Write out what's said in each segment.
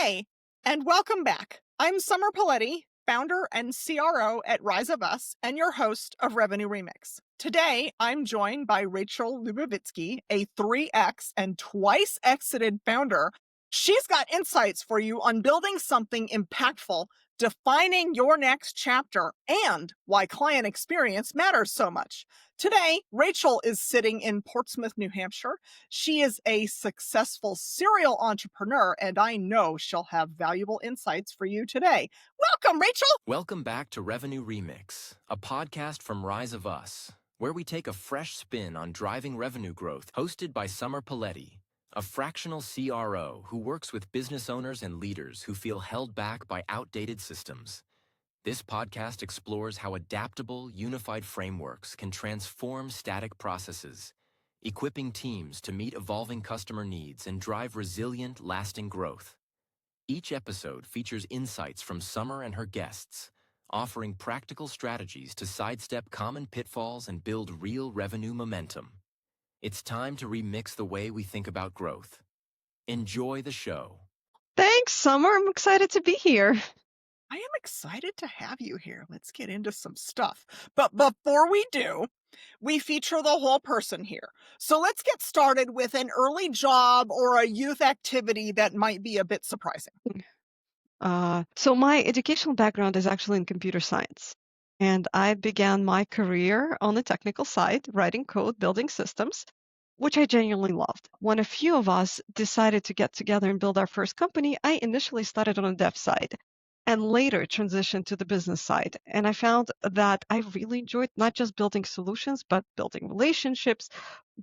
Hey, and welcome back. I'm Summer Poletti, founder and CRO at Rise of Us, and your host of Revenue Remix. Today, I'm joined by Rachel Lyubovitsky, a 3X and twice exited founder. She's got insights for you on building something impactful, defining your next chapter, and why client experience matters so much. Today, Rachel is sitting in Portsmouth, New Hampshire. She is a successful serial entrepreneur, and I know she'll have valuable insights for you today. Welcome, Rachel. Welcome back to Revenue Remix, a podcast from Rise of Us, where we take a fresh spin on driving revenue growth, hosted by Summer Poletti, a fractional CRO who works with business owners and leaders who feel held back by outdated systems. This podcast explores how adaptable, unified frameworks can transform static processes, equipping teams to meet evolving customer needs and drive resilient, lasting growth. Each episode features insights from Summer and her guests, offering practical strategies to sidestep common pitfalls and build real revenue momentum. It's time to remix the way we think about growth. Enjoy the show. Thanks, Summer. I'm excited to be here. I am excited to have you here. Let's get into some stuff. But before we do, we feature the whole person here. So let's get started with an early job or a youth activity that might be a bit surprising. So my educational background is actually in computer science. And I began my career on the technical side, writing code, building systems, which I genuinely loved. When a few of us decided to get together and build our first company, I initially started on the dev side and later transitioned to the business side. And I found that I really enjoyed not just building solutions, but building relationships,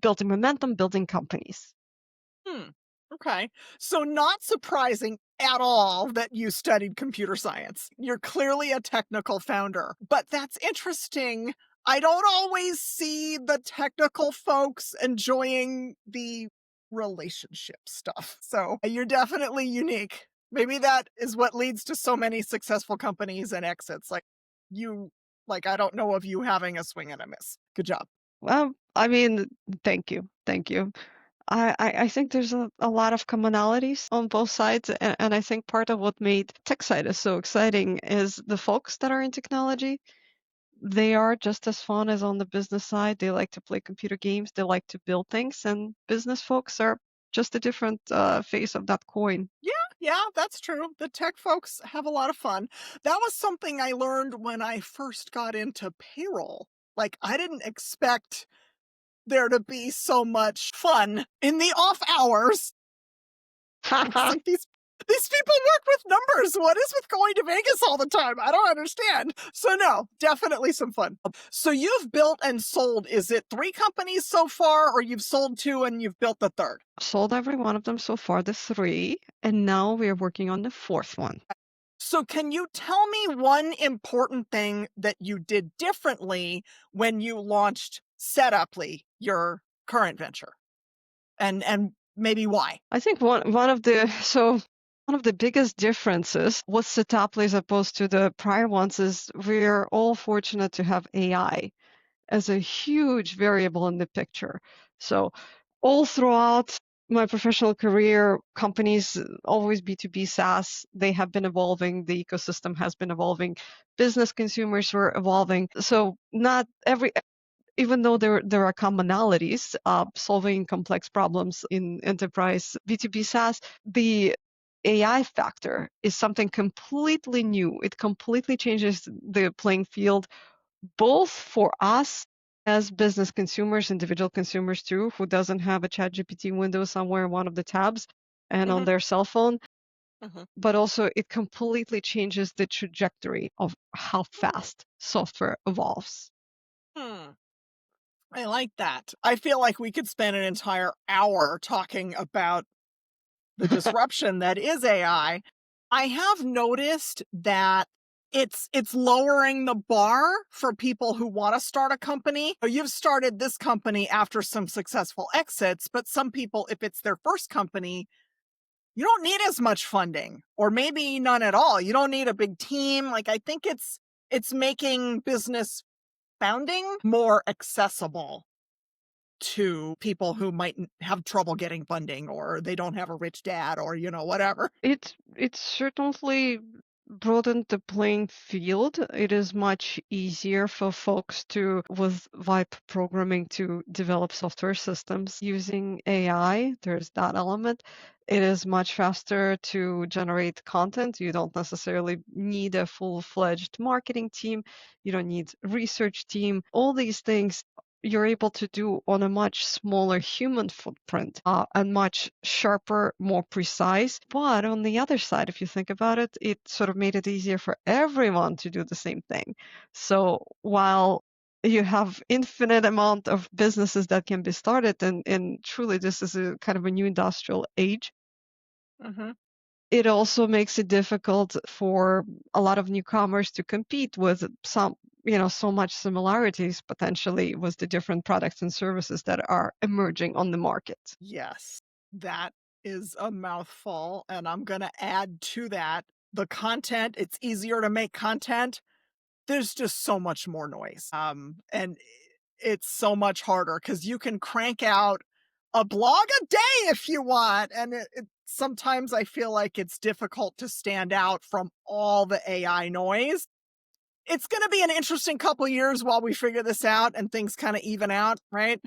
building momentum, building companies. Okay. So not surprising at all that you studied computer science. You're clearly a technical founder, but that's interesting. I don't always see the technical folks enjoying the relationship stuff. So you're definitely unique. Maybe that is what leads to so many successful companies and exits. I don't know of you having a swing and a miss. Good job. Well, thank you. Thank you. I think there's a lot of commonalities on both sides. And I think part of what made tech side is so exciting is the folks that are in technology. They are just as fun as on the business side. They like to play computer games. They like to build things. And business folks are just a different face of that coin. Yeah, that's true. The tech folks have a lot of fun. That was something I learned when I first got into payroll. I didn't expect there to be so much fun in the off hours. It's like these people work with numbers. What is with going to Vegas all the time? I don't understand. So no, definitely some fun. So you've built and sold, is it 3 companies so far, or you've sold 2 and you've built the third? Sold every one of them so far, the 3, and now we are working on the 4th one. So can you tell me one important thing that you did differently when you launched Setuply, your current venture? And maybe why? I think one of the biggest differences with Setuply as opposed to the prior ones is we're all fortunate to have AI as a huge variable in the picture. So all throughout my professional career, companies, always B2B SaaS, they have been evolving. The ecosystem has been evolving. Business consumers were evolving. So not every, even though there are commonalities, solving complex problems in enterprise B2B SaaS, the AI factor is something completely new. It completely changes the playing field, both for us as business consumers, individual consumers too, who doesn't have a ChatGPT window somewhere in one of the tabs and on their cell phone, but also it completely changes the trajectory of how fast software evolves. I like that. I feel like we could spend an entire hour talking about the disruption that is AI. I have noticed that it's lowering the bar for people who want to start a company. You've started this company after some successful exits, but some people, if it's their first company, you don't need as much funding, or maybe none at all. You don't need a big team. I think it's making business founding more accessible. to people who might have trouble getting funding or they don't have a rich dad or, whatever. It certainly broadened the playing field. It is much easier for folks with vibe programming, to develop software systems using AI. There's that element. It is much faster to generate content. You don't necessarily need a full-fledged marketing team. You don't need research team. All these things you're able to do on a much smaller human footprint, and much sharper, more precise. But on the other side, if you think about it, it sort of made it easier for everyone to do the same thing. So while you have infinite amount of businesses that can be started, and truly this is a kind of a new industrial age, Hmm. it also makes it difficult for a lot of newcomers to compete with so much similarities potentially with the different products and services that are emerging on the market. Yes, that is a mouthful. And I'm going to add to that the content. It's easier to make content. There's just so much more noise. And it's so much harder because you can crank out a blog a day if you want. And sometimes I feel like it's difficult to stand out from all the AI noise. It's going to be an interesting couple years while we figure this out and things kind of even out, right?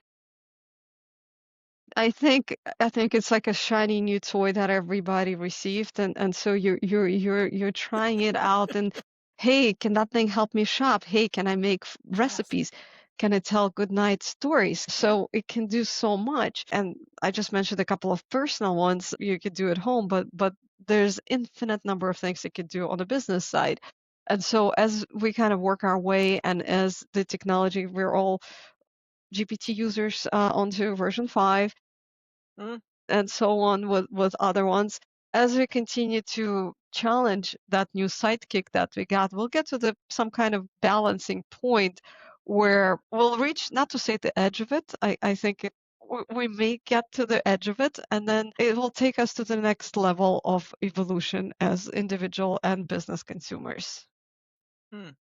I think it's like a shiny new toy that everybody received, and so you're trying it out, and hey, can that thing help me shop? Hey, can I make Yes. recipes? Can it tell good night stories? Yeah. So it can do so much. And I just mentioned a couple of personal ones you could do at home, but there's infinite number of things it could do on the business side. And so as we kind of work our way, and as the technology, we're all GPT users onto version 5, Mm, and so on with other ones. As we continue to challenge that new sidekick that we got, we'll get to some kind of balancing point where we'll reach, not to say the edge of it. I think we may get to the edge of it, and then it will take us to the next level of evolution as individual and business consumers. mm.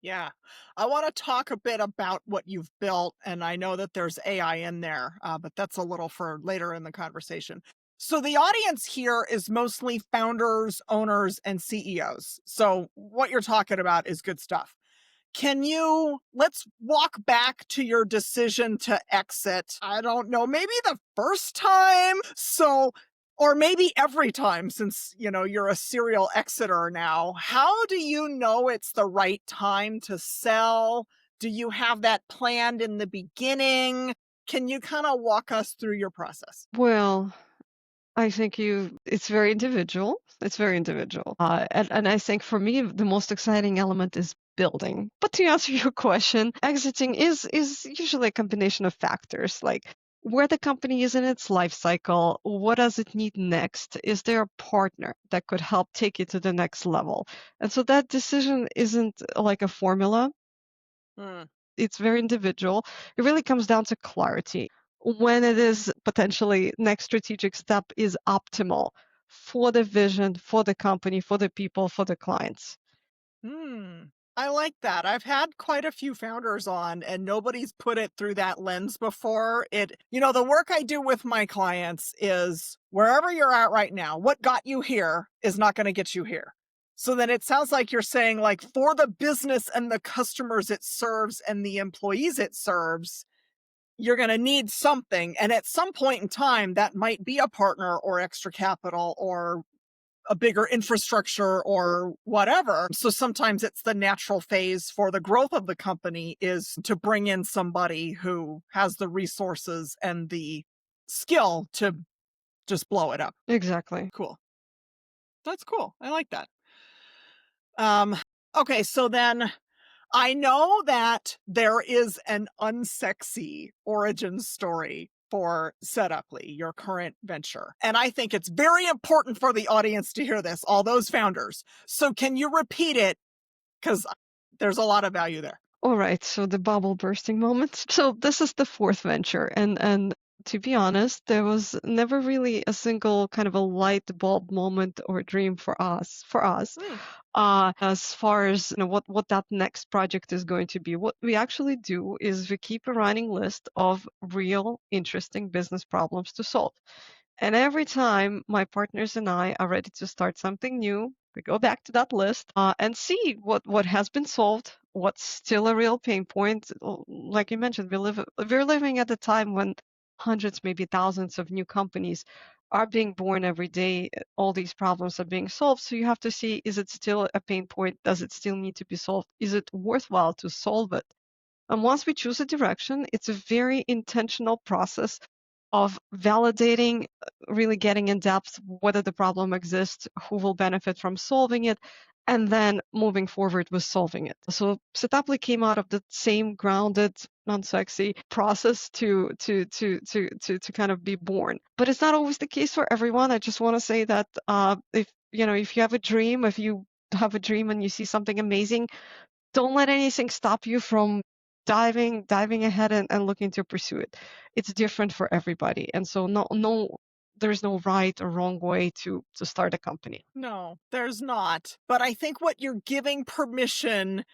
Yeah. I want to talk a bit about what you've built, and I know that there's AI in there, but that's a little for later in the conversation. So, the audience here is mostly founders, owners, and CEOs. So, what you're talking about is good stuff. Let's walk back to your decision to exit. I don't know, maybe the first time. So, or maybe every time since, you're a serial exiter now. How do you know it's the right time to sell? Do you have that planned in the beginning? Can you kind of walk us through your process? Well, I think it's very individual. It's very individual. And I think for me, the most exciting element is building. But to answer your question, exiting is usually a combination of factors, like where the company is in its life cycle, what does it need next? Is there a partner that could help take it to the next level? And so that decision isn't like a formula. Hmm. It's very individual. It really comes down to clarity. When it is potentially next strategic step is optimal for the vision, for the company, for the people, for the clients. Hmm. I like that. I've had quite a few founders on, and nobody's put it through that lens before. The work I do with my clients is wherever you're at right now, what got you here is not going to get you here. So then it sounds like you're saying, like, for the business and the customers it serves and the employees it serves, you're going to need something. And at some point in time, that might be a partner or extra capital or a bigger infrastructure or whatever. So sometimes it's the natural phase for the growth of the company is to bring in somebody who has the resources and the skill to just blow it up. Exactly. Cool. That's cool. I like that. Um, okay, so then I know that there is an unsexy origin story for Setuply, your current venture. And I think it's very important for the audience to hear this, all those founders. So can you repeat it? Because there's a lot of value there. All right, so the bubble bursting moment. So this is the fourth venture, and to be honest, there was never really a single kind of a light bulb moment or dream for us. Hmm. as far as what that next project is going to be. What we actually do is we keep a running list of real interesting business problems to solve. And every time my partners and I are ready to start something new, we go back to that list and see what has been solved, what's still a real pain point. Like you mentioned, we're living at a time when hundreds, maybe thousands of new companies are being born every day. All these problems are being solved. So you have to see, is it still a pain point? Does it still need to be solved? Is it worthwhile to solve it? And once we choose a direction, it's a very intentional process of validating, really getting in depth whether the problem exists, who will benefit from solving it, and then moving forward with solving it. So Setaply came out of the same grounded, non-sexy process to kind of be born. But it's not always the case for everyone. I just want to say that if you have a dream, if you have a dream and you see something amazing, don't let anything stop you from diving ahead and looking to pursue it. It's different for everybody. And so there's no right or wrong way to start a company. No, there's not. But I think what you're giving permission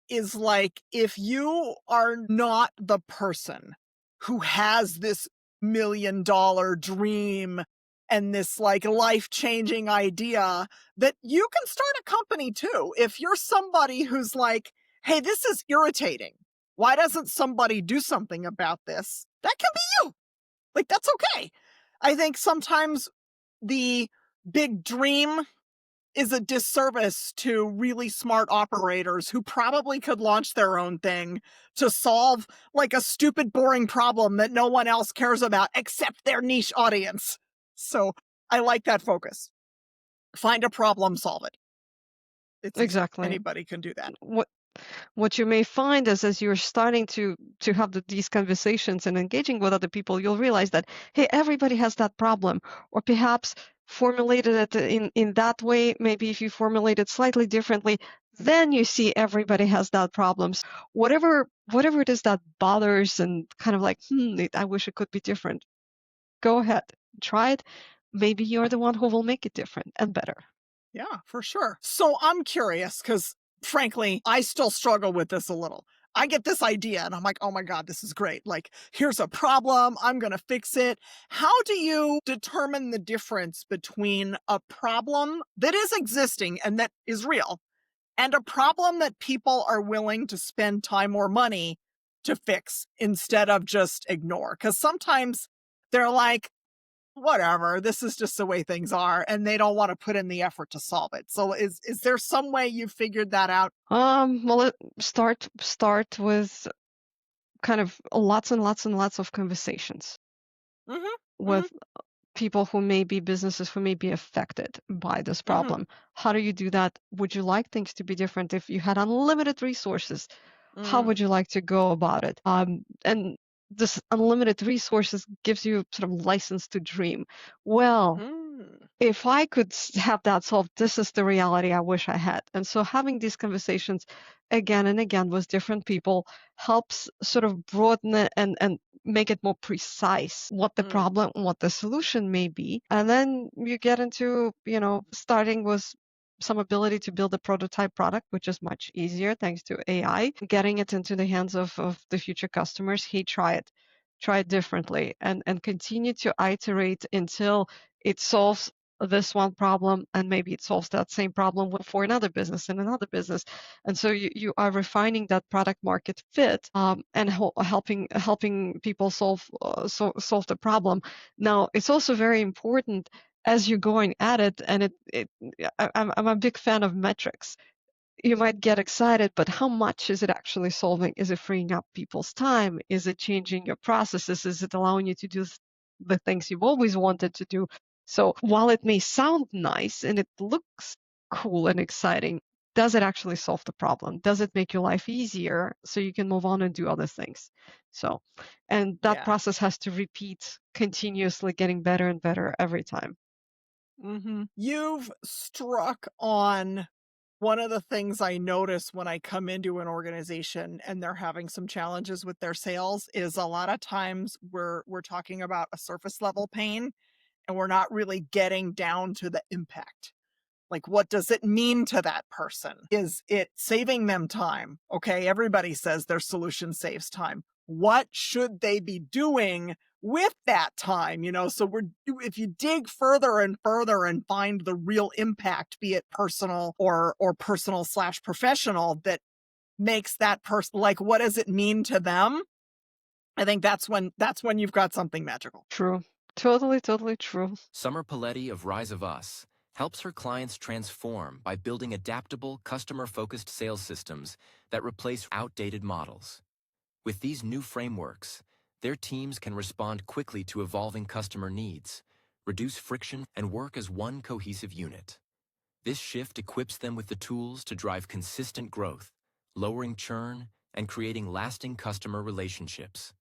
is like, if you are not the person who has this $1 million dream and this like life-changing idea, that you can start a company too. If you're somebody who's like, hey, this is irritating. Why doesn't somebody do something about this? That can be you. Like, that's okay. I think sometimes the big dream is a disservice to really smart operators who probably could launch their own thing to solve like a stupid, boring problem that no one else cares about except their niche audience. So I like that focus. Find a problem, solve it. It's easy. Exactly. Anybody can do that. What you may find is as you're starting to have these conversations and engaging with other people, you'll realize that, hey, everybody has that problem, or perhaps formulated it in that way. Maybe if you formulate it slightly differently, then you see everybody has that problem. So whatever it is that bothers and kind of like, I wish it could be different. Go ahead, try it. Maybe you're the one who will make it different and better. Yeah, for sure. So I'm curious because, frankly, I still struggle with this a little. I get this idea and I'm like, oh my God, this is great. Like, here's a problem. I'm going to fix it. How do you determine the difference between a problem that is existing and that is real and a problem that people are willing to spend time or money to fix instead of just ignore? Because sometimes they're like, whatever, this is just the way things are, and they don't want to put in the effort to solve it. So is there some way you figured that out? Start with kind of lots and lots and lots of conversations Mhm. Mhm. with people who may be businesses who may be affected by this Mhm. problem. How do you do that? Would you like things to be different if you had unlimited resources? How would Mm. you like to go about it? And this unlimited resources gives you sort of license to dream. Well, Mm. if I could have that solved, this is the reality I wish I had. And so having these conversations again and again with different people helps sort of broaden it and make it more precise what the Mm. problem, what the solution may be. And then you get into, starting with some ability to build a prototype product, which is much easier thanks to AI, getting it into the hands of the future customers. Hey, try it differently and continue to iterate until it solves this one problem and maybe it solves that same problem for another business and another business. And so you are refining that product market fit and helping people solve the problem. Now it's also very important as you're going at it, and I'm a big fan of metrics. You might get excited, but how much is it actually solving? Is it freeing up people's time? Is it changing your processes? Is it allowing you to do the things you've always wanted to do? So while it may sound nice and it looks cool and exciting, does it actually solve the problem? Does it make your life easier so you can move on and do other things? So, and that Yeah. process has to repeat continuously, getting better and better every time. You've struck on one of the things I notice when I come into an organization and they're having some challenges with their sales is a lot of times we're talking about a surface level pain and we're not really getting down to the impact. Like, what does it mean to that person? Is it saving them time? Okay, everybody says their solution saves time. What should they be doing with that time? So if you dig further and further and find the real impact, be it personal or personal slash professional, that makes that person, like, what does it mean to them? I think that's when you've got something magical. True. Totally, totally true. Summer Poletti of Rise of Us helps her clients transform by building adaptable, customer-focused sales systems that replace outdated models. With these new frameworks, their teams can respond quickly to evolving customer needs, reduce friction, and work as one cohesive unit. This shift equips them with the tools to drive consistent growth, lowering churn, and creating lasting customer relationships.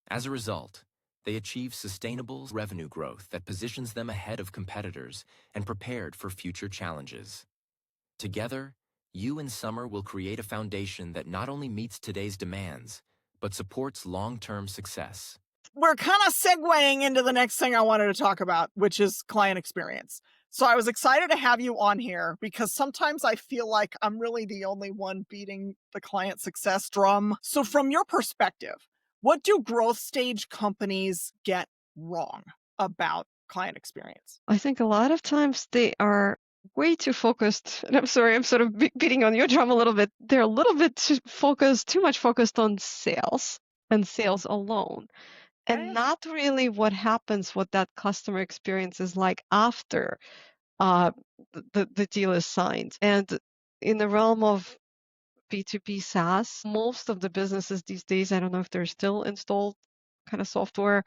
As a result, they achieve sustainable revenue growth that positions them ahead of competitors and prepared for future challenges. Together, you and Summer will create a foundation that not only meets today's demands, but supports long-term success. We're kind of segueing into the next thing I wanted to talk about, which is client experience. So I was excited to have you on here because sometimes I feel like I'm really the only one beating the client success drum. So from your perspective, what do growth stage companies get wrong about client experience? I think a lot of times they are way too focused. And I'm sorry, I'm sort of beating on your drum a little bit. They're a little bit too much focused on sales and sales alone, and Yeah. not really what happens, what that customer experience is like after uh, the deal is signed. And in the realm of B2B SaaS, most of the businesses these days, I don't know if they're still installed kind of software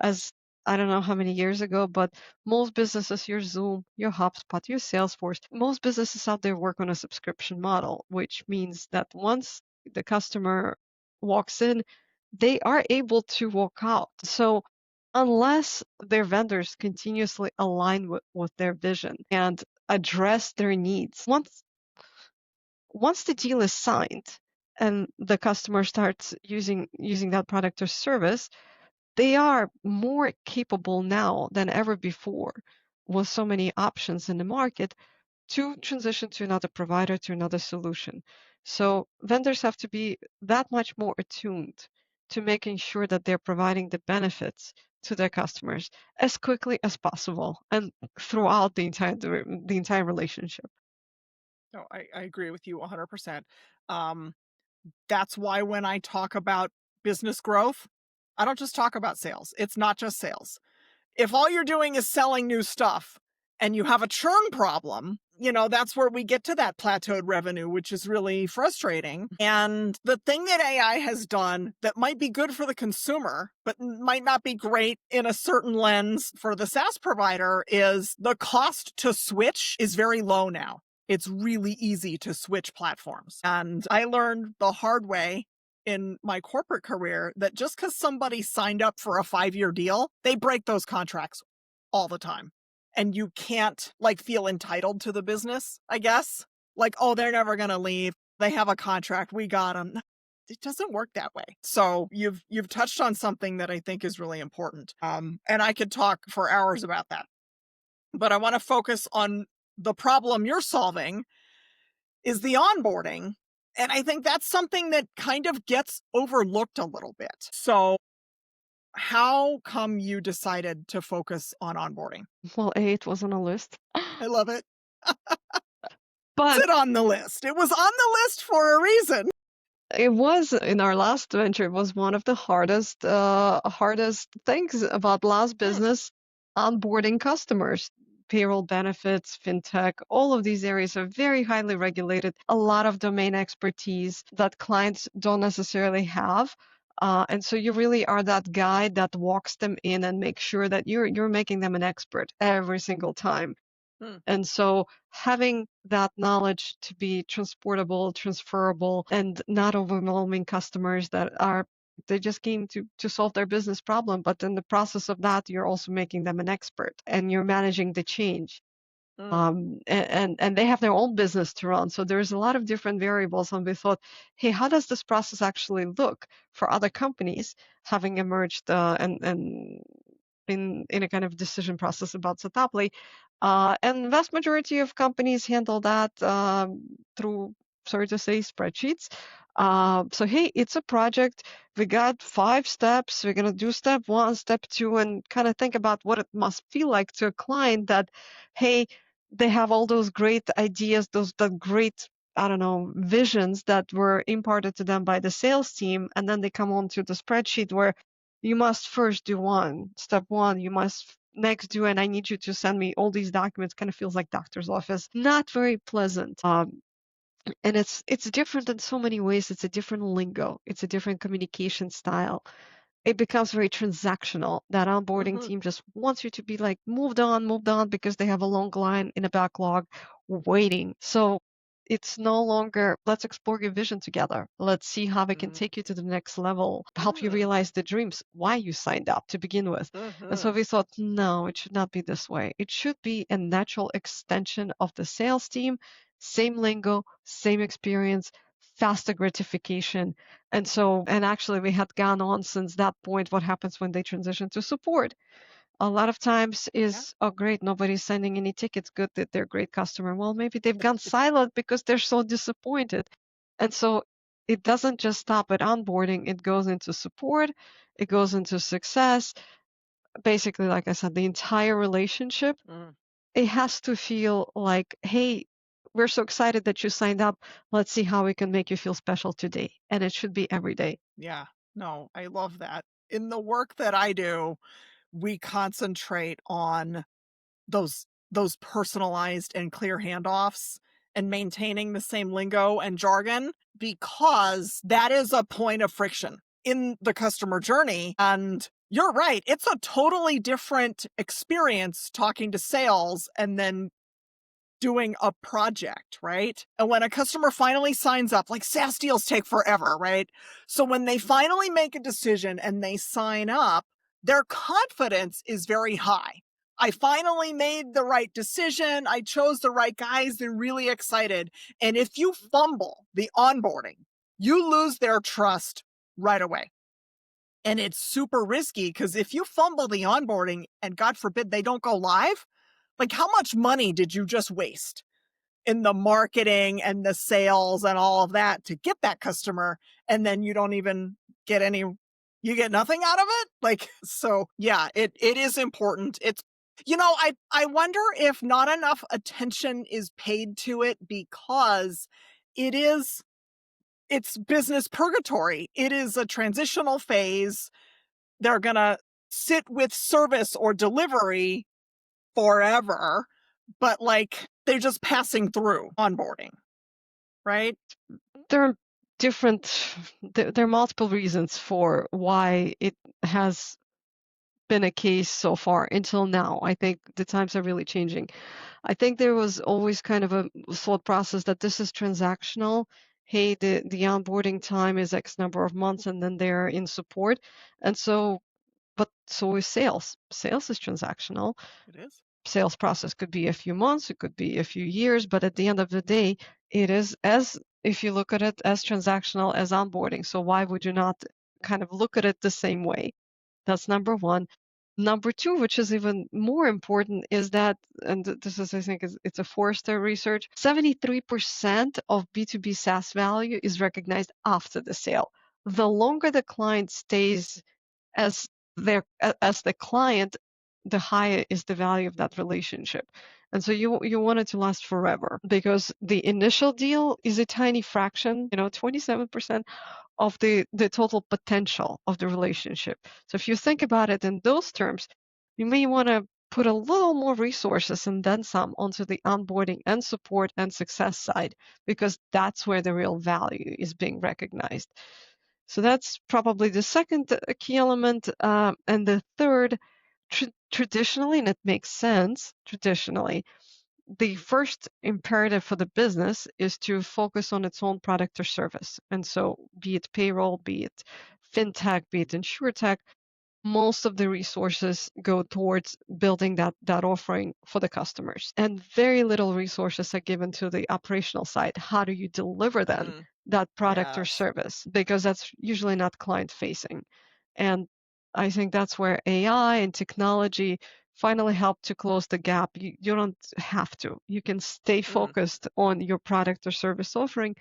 as I don't know how many years ago, but most businesses, your Zoom, your HubSpot, your Salesforce, most businesses out there work on a subscription model, which means that once the customer walks in, they are able to walk out. So unless their vendors continuously align with their vision and address their needs, once the deal is signed and the customer starts using that product or service, they are more capable now than ever before with so many options in the market to transition to another provider, to another solution. So vendors have to be that much more attuned to making sure that they're providing the benefits to their customers as quickly as possible and throughout the entire relationship. No, I agree with you 100%. Um, that's why when I talk about business growth, I don't just talk about sales. It's not just sales. If all you're doing is selling new stuff and you have a churn problem, that's where we get to that plateaued revenue, which is really frustrating. And the thing that AI has done that might be good for the consumer, but might not be great in a certain lens for the SaaS provider, is the cost to switch is very low now. It's really easy to switch platforms. And I learned the hard way in my corporate career that just because somebody signed up for a 5-year deal, they break those contracts all the time. And you can't feel entitled to the business, I guess. Like, oh, they're never going to leave. They have a contract. We got them. It doesn't work that way. So you've touched on something that I think is really important. And I could talk for hours about that. But I want to focus on the problem you're solving is the onboarding. And I think that's something that kind of gets overlooked a little bit. So how come you decided to focus on onboarding? Well, A, it was on a list. I love it. But It on the list. It was on the list for a reason. it was in our last venture, it was one of the hardest things about last Mm, business, onboarding customers. Payroll benefits, fintech, all of these areas are very highly regulated, a lot of domain expertise that clients don't necessarily have. And so you really are that guy that walks them in and makes sure that you're making them an expert every single time. mm, And so having that knowledge to be transportable, transferable, and not overwhelming customers that are they just came to solve their business problem, but in the process of that, you're also making them an expert and you're managing the change. mm, And they have their own business to run. So there's a lot of different variables. And we thought, hey, how does this process actually look for other companies having emerged and in a kind of decision process about Setaply? And vast majority of companies handle that through, sorry to say, spreadsheets. So hey, it's a project. We got 5 steps. We're gonna do step 1, step 2, and kind of think about what it must feel like to a client that, hey, they have all those great ideas, those the great, I don't know, visions that were imparted to them by the sales team, and then they come onto the spreadsheet where you must first do step 1, you must next do, and I need you to send me all these documents. Kind of feels like doctor's office. Not very pleasant. And it's different in so many ways. It's a different lingo. It's a different communication style. It becomes very transactional. That onboarding Mhm. team just wants you to be like moved on because they have a long line in a backlog waiting. So it's no longer let's explore your vision together. Let's see how we can Mm. take you to the next level, help you Mm. realize the dreams, why you signed up to begin with. And so Mhm. we thought, no, it should not be this way. It should be a natural extension of the sales team, same lingo, same experience, faster gratification, and so, and actually, we had gone on since that point. What happens when they transition to support? A lot of times Yeah. is, oh, great, nobody's sending any tickets. Good that they're a great customer. Well, maybe they've gone silent because they're so disappointed. And so it doesn't just stop at onboarding, it goes into support, it goes into success. Basically, like I said, the entire relationship, Mm. it has to feel like, hey, we're so excited that you signed up. Let's see how we can make you feel special today. And it should be every day. Yeah. No, I love that. In the work that I do, we concentrate on those personalized and clear handoffs and maintaining the same lingo and jargon because that is a point of friction in the customer journey. And you're right, it's a totally different experience talking to sales and then doing a project, right? And when a customer finally signs up, like SaaS deals take forever, right? So when they finally make a decision and they sign up, their confidence is very high. I finally made the right decision. I chose the right guys. They're really excited. And if you fumble the onboarding, you lose their trust right away. And it's super risky because if you fumble the onboarding and God forbid they don't go live, like how much money did you just waste in the marketing and the sales and all of that to get that customer, and then you don't even get any you get nothing out of it? Like, so yeah, it is important. It's I wonder if not enough attention is paid to it because it is it's business purgatory. It is a transitional phase. They're gonna sit with service or delivery forever, but like they're just passing through onboarding, right? There are there are multiple reasons for why it has been a case so far until now. I think the times are really changing. I think there was always kind of a thought process that this is transactional. Hey, the onboarding time is X number of months and then they're in support. And so, but so is sales. Sales is transactional. It is. Sales process could be a few months, it could be a few years, but at the end of the day, it is as if you look at it as transactional as onboarding. So why would you not kind of look at it the same way? That's number one. Number two, which is even more important, is that, and this is, I think, it's a Forrester research, 73% of B2B SaaS value is recognized after the sale. The longer the client stays as as the client, the higher is the value of that relationship. And so you want it to last forever because the initial deal is a tiny fraction, 27% of the total potential of the relationship. So if you think about it in those terms, you may want to put a little more resources and then some onto the onboarding and support and success side because that's where the real value is being recognized. So that's probably the second key element. And the third, traditionally, and it makes sense, traditionally, the first imperative for the business is to focus on its own product or service. And so, be it payroll, be it fintech, be it insurtech, most of the resources go towards building that offering for the customers. And very little resources are given to the operational side. How do you deliver then Mm, that product or yes. service? Because that's usually not client facing. And I think that's where AI and technology finally help to close the gap. You don't have to. You can stay Mm. focused on your product or service offering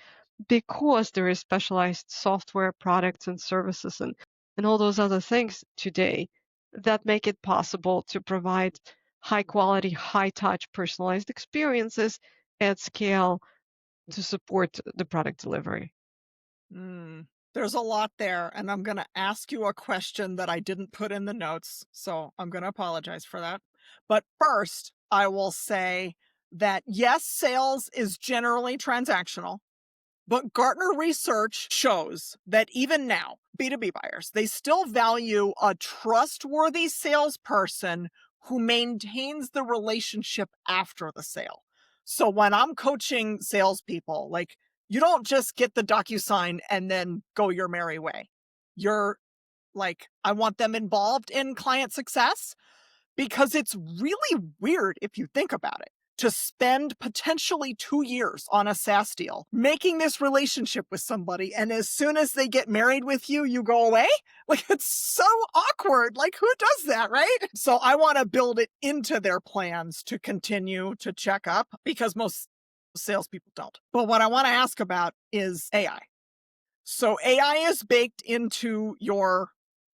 because there is specialized software products and services and all those other things today that make it possible to provide high quality, high touch, personalized experiences at scale to support the product delivery. Mm. There's a lot there, and I'm going to ask you a question that I didn't put in the notes, so I'm going to apologize for that. But first, I will say that yes, sales is generally transactional. But Gartner research shows that even now, B2B buyers, they still value a trustworthy salesperson who maintains the relationship after the sale. So when I'm coaching salespeople, like you don't just get the DocuSign and then go your merry way. You're like, I want them involved in client success because it's really weird if you think about it to spend potentially 2 years on a SaaS deal, making this relationship with somebody. And as soon as they get married with you, you go away. Like it's so awkward. Like who does that, right? So I want to build it into their plans to continue to check up because most salespeople don't. But what I want to ask about is AI. So AI is baked into your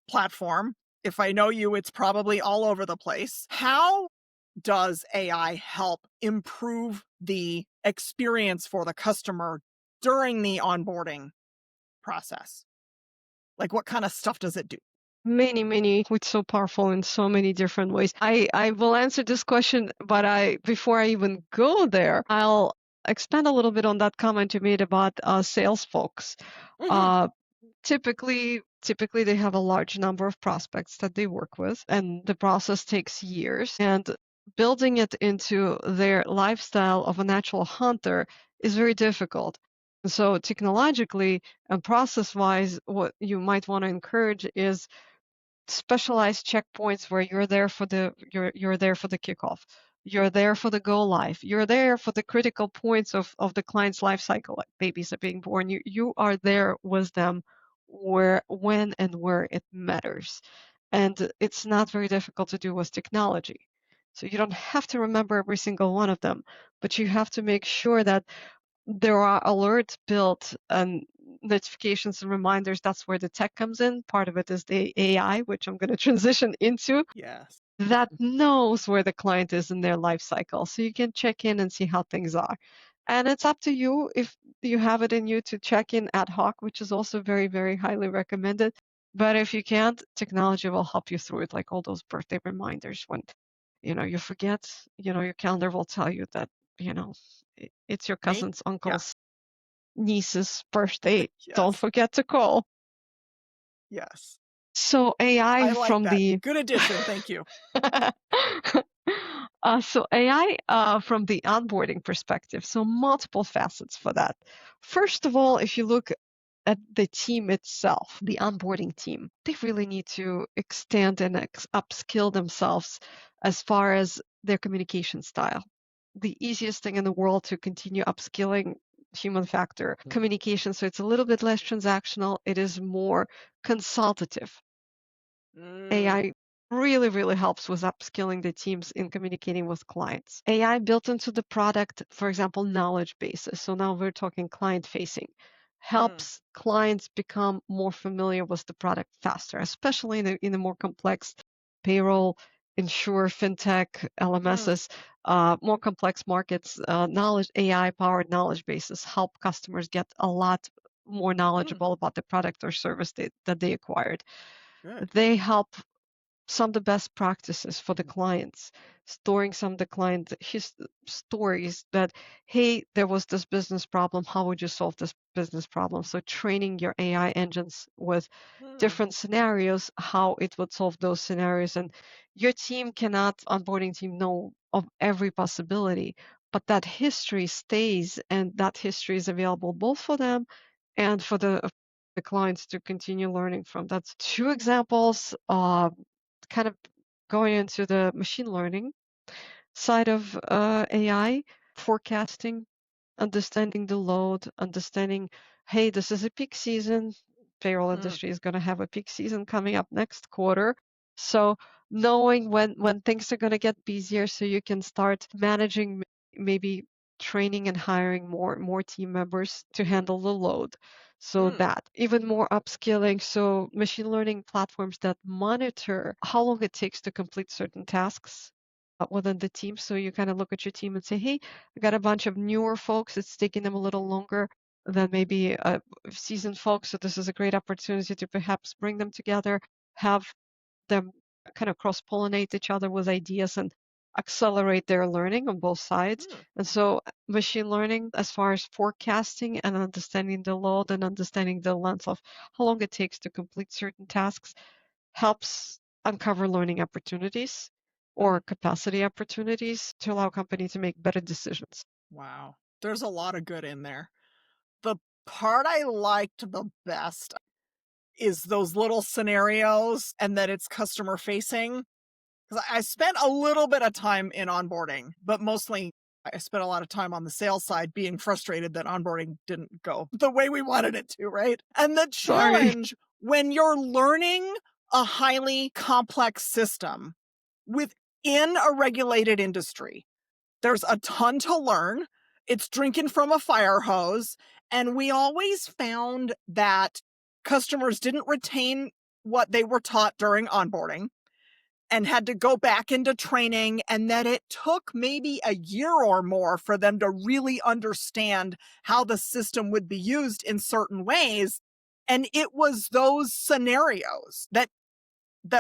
platform. If I know you, it's probably all over the place. How does AI help improve the experience for the customer during the onboarding process? Like what kind of stuff does it do? Many, it's so powerful in so many different ways. I will answer this question, but before I even go there, I'll expand a little bit on that comment you made about sales folks. Mhm. Uh, typically they have a large number of prospects that they work with, and the process takes years. And building it into their lifestyle of a natural hunter is very difficult. So technologically and process-wise, what you might want to encourage is specialized checkpoints where you're there for the kickoff. You're there for the go live. You're there for the critical points of the client's life cycle, like babies are being born. You are there with them where, when, and where it matters. And it's not very difficult to do with technology. So you don't have to remember every single one of them, but you have to make sure that there are alerts built and notifications and reminders. That's where the tech comes in. Part of it is the AI, which I'm going to transition into, Yes. that knows where the client is in their life cycle. So you can check in and see how things are. And it's up to you if you have it in you to check in ad hoc, which is also very, very highly recommended. But if you can't, technology will help you through it, like all those birthday reminders when you forget, your calendar will tell you that, it's your Me? cousin's Yeah. uncle's niece's birthday. Don't Yes. forget to call. Yes. So AI I like from that. the Good addition. Thank you. so AI from the onboarding perspective, so multiple facets for that. First of all, if you look at the team itself, the onboarding team, they really need to extend and upskill themselves as far as their communication style. The easiest thing in the world to continue upskilling human factor communication. So it's a little bit less transactional. It is more consultative. Mm, AI really, really helps with upskilling the teams in communicating with clients. AI built into the product, for example, knowledge bases. So now we're talking client facing, mm, helps clients become more familiar with the product faster, especially in the more complex payroll, insure, fintech, mm, LMSs, more complex markets. Knowledge AI powered knowledge bases help customers get a lot more mm. knowledgeable about the product or service that they acquired. Good. They help some of the best practices for the clients, storing some of the client stories that, hey, there was this business problem. How would you solve this business problem? So training your AI engines with Mm, different scenarios, how it would solve those scenarios. And your team cannot, onboarding team, know of every possibility, but that history stays and that history is available both for them and for the clients to continue learning from. That's two examples, kind of going into the machine learning side of AI, forecasting, understanding the load, understanding, hey, this is a peak season. Payroll mm, industry is going to have a peak season coming up next quarter. So knowing when things are going to get busier so you can start managing maybe training and hiring more team members to handle the load. So Hmm. that even more upskilling, so machine learning platforms that monitor how long it takes to complete certain tasks within the team. So you kind of look at your team and say, hey, I got a bunch of newer folks, it's taking them a little longer than maybe seasoned folks, so this is a great opportunity to perhaps bring them together, have them kind of cross-pollinate each other with ideas and accelerate their learning on both sides. Hmm. And so machine learning, as far as forecasting and understanding the load and understanding the length of how long it takes to complete certain tasks, helps uncover learning opportunities Hmm. or capacity opportunities to allow company to make better decisions. Wow. There's a lot of good in there. The part I liked the best is those little scenarios and that it's customer facing. 'Cause I spent a little bit of time in onboarding, but mostly I spent a lot of time on the sales side being frustrated that onboarding didn't go the way we wanted it to, right? And the Sorry. challenge when you're learning a highly complex system within a regulated industry, there's a ton to learn. It's drinking from a fire hose. And we always found that customers didn't retain what they were taught during onboarding and had to go back into training, and that it took maybe a year or more for them to really understand how the system would be used in certain ways. And it was those scenarios that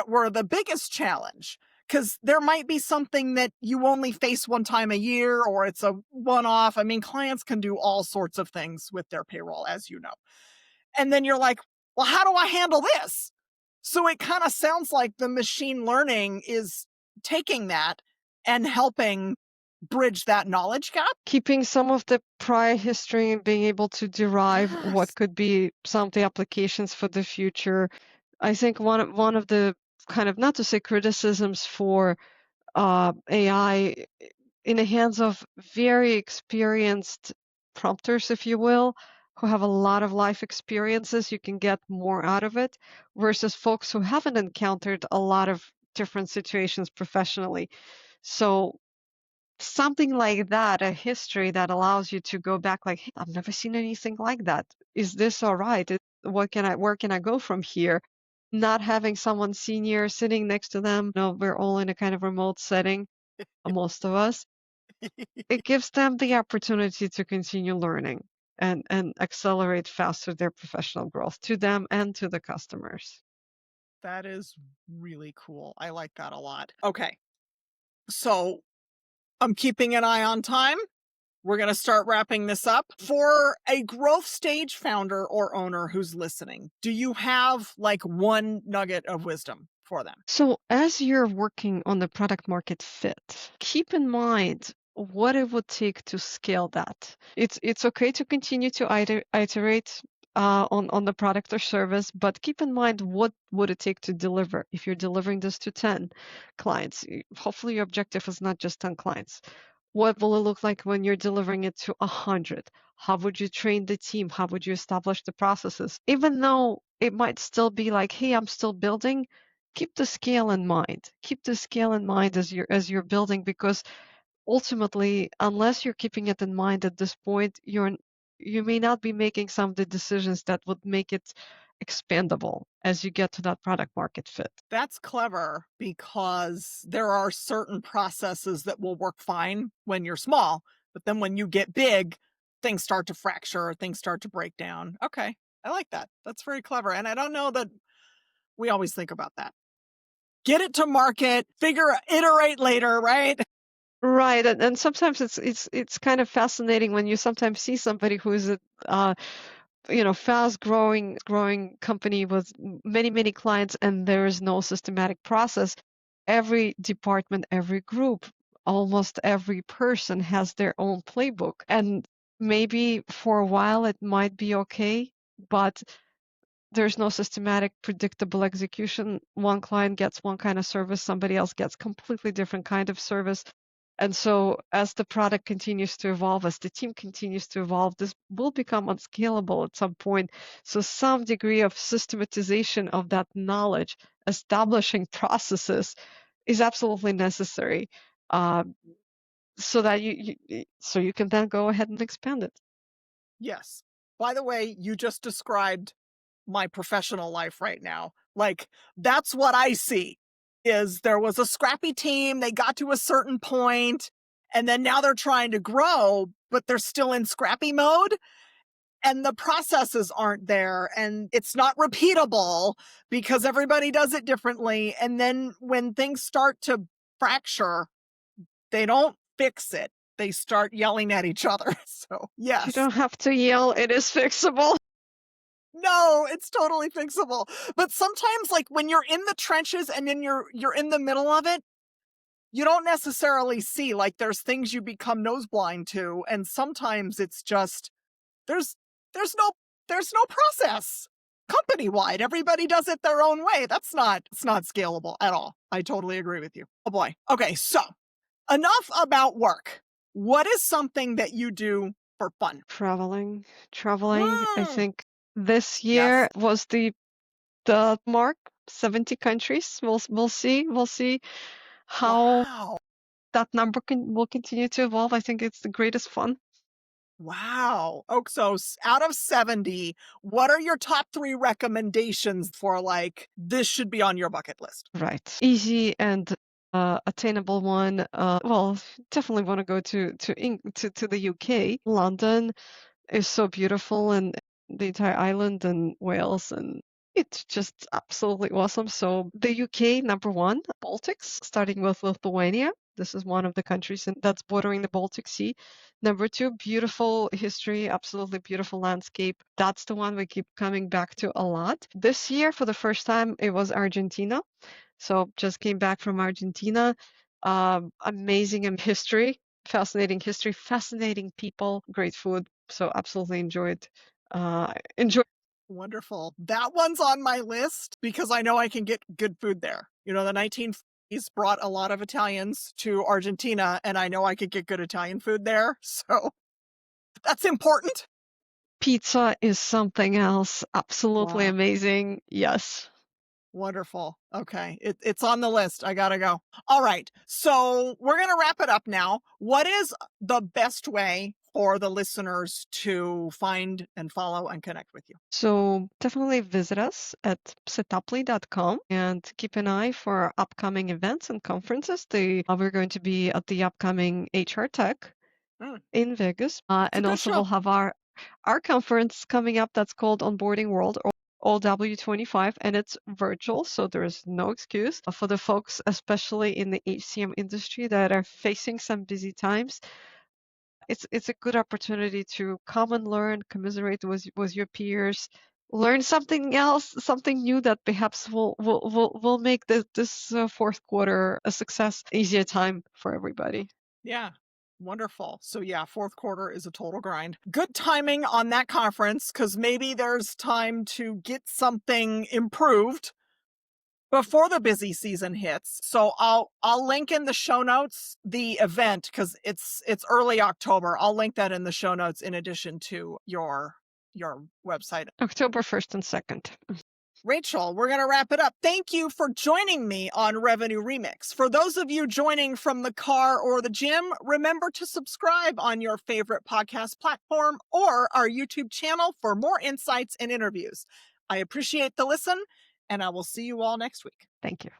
were the biggest challenge, because there might be something that you only face one time a year or it's a one-off. I mean, clients can do all sorts of things with their payroll, as you know. And then you're like, well, how do I handle this? So it kind of sounds like the machine learning is taking that and helping bridge that knowledge gap. Keeping some of the prior history and being able to derive what Yes. could be some of the applications for the future. I think one of the kind of, not to say criticisms for AI in the hands of very experienced prompters, if you will, who have a lot of life experiences, you can get more out of it versus folks who haven't encountered a lot of different situations professionally. So something like that, a history that allows you to go back like, hey, I've never seen anything like that. Is this all right? Where can I go from here? Not having someone senior sitting next to them. No, we're all in a kind of remote setting, most of us. It gives them the opportunity to continue learning and accelerate faster their professional growth to them and to the customers. That is really cool. I like that a lot. Okay. So I'm keeping an eye on time. We're going to start wrapping this up. For a growth stage founder or owner who's listening, do you have like one nugget of wisdom for them? So, as you're working on the product market fit, keep in mind what it would take to scale that. It's okay to continue to iterate on the product or service, but keep in mind what would it take to deliver. If you're delivering this to 10 clients, hopefully your objective is not just 10 clients. What will it look like when you're delivering it to 100? How would you train the team? How would you establish the processes? Even though it might still be like, hey, I'm still building, keep the scale in mind. Keep the scale in mind as you're building, because ultimately, unless you're keeping it in mind at this point, you may not be making some of the decisions that would make it expandable as you get to that product market fit. That's clever because there are certain processes that will work fine when you're small, but then when you get big, things start to fracture, things start to break down. Okay. I like that. That's very clever. And I don't know that we always think about that. Get it to market, iterate later, right? Right, and sometimes it's kind of fascinating when you sometimes see somebody who is a fast growing company with many clients, and there is no systematic process. Every department, every group, almost every person has their own playbook, and maybe for a while it might be okay, but there's no systematic, predictable execution. One client gets one kind of service, somebody else gets completely different kind of service. And so as the product continues to evolve, as the team continues to evolve, this will become unscalable at some point. So some degree of systematization of that knowledge, establishing processes, is absolutely necessary, uh, so that so you can then go ahead and expand it. Yes. By the way, you just described my professional life right now. Like, that's what I see, is there was a scrappy team, they got to a certain point, and then now they're trying to grow, but they're still in scrappy mode, and the processes aren't there, and it's not repeatable because everybody does it differently, and then when things start to fracture, they don't fix it. They start yelling at each other. So, You yes. don't have to yell, it is fixable. No, it's totally fixable. But sometimes, like, when you're in the trenches and then you're in the middle of it, you don't necessarily see, like, there's things you become nose blind to, and sometimes it's just there's there's no there's no process company-wide. Everybody does it their own way. It's not scalable at all. I totally agree with you. Oh boy. Okay, so enough about work. What is something that you do for fun? Traveling, traveling. I Mm, think this year yes. was the mark, 70 countries. We'll see how Wow. that number will continue to evolve. I think it's the greatest fun. Wow. Oh, so out of 70, what are your top 3 recommendations for, like, this should be on your bucket list? Right. Easy and attainable one. Well, definitely want to go to the UK. London is so beautiful, and the entire island and Wales, and it's just absolutely awesome. So the UK, number one, Baltics, starting with Lithuania. This is one of the countries that's bordering the Baltic Sea. Number two, beautiful history, absolutely beautiful landscape. That's the one we keep coming back to a lot. This year, for the first time, it was Argentina. So just came back from Argentina. Amazing history, fascinating people, great food. So absolutely enjoyed. Wonderful. That one's on my list because I know I can get good food there. You know, the 1940s brought a lot of Italians to Argentina, and I know I could get good Italian food there, so that's important. Pizza is something else. Absolutely Wow. amazing. Yes. Wonderful. Okay. It's on the list. I gotta go. All right. So we're gonna wrap it up now. What is the best way for the listeners to find and follow and connect with you? So definitely visit us at setuply.com and keep an eye for our upcoming events and conferences. We're going to be at the upcoming HR Tech Mm, in Vegas. it's a And good also we'll show. have our conference coming up that's called Onboarding World or OW25, and it's virtual, so there's no excuse for the folks, especially in the HCM industry, that are facing some busy times. It's a good opportunity to come and learn, commiserate with your peers, learn something else, something new that perhaps will make this fourth quarter a success, easier time for everybody. Yeah. Wonderful. So yeah, fourth quarter is a total grind. Good timing on that conference because maybe there's time to get something improved before the busy season hits. So I'll link in the show notes the event because it's early October. I'll link that in the show notes in addition to your website. October 1st and 2nd. Rachel, we're going to wrap it up. Thank you for joining me on Revenue Remix. For those of you joining from the car or the gym, remember to subscribe on your favorite podcast platform or our YouTube channel for more insights and interviews. I appreciate the listen, and I will see you all next week. Thank you.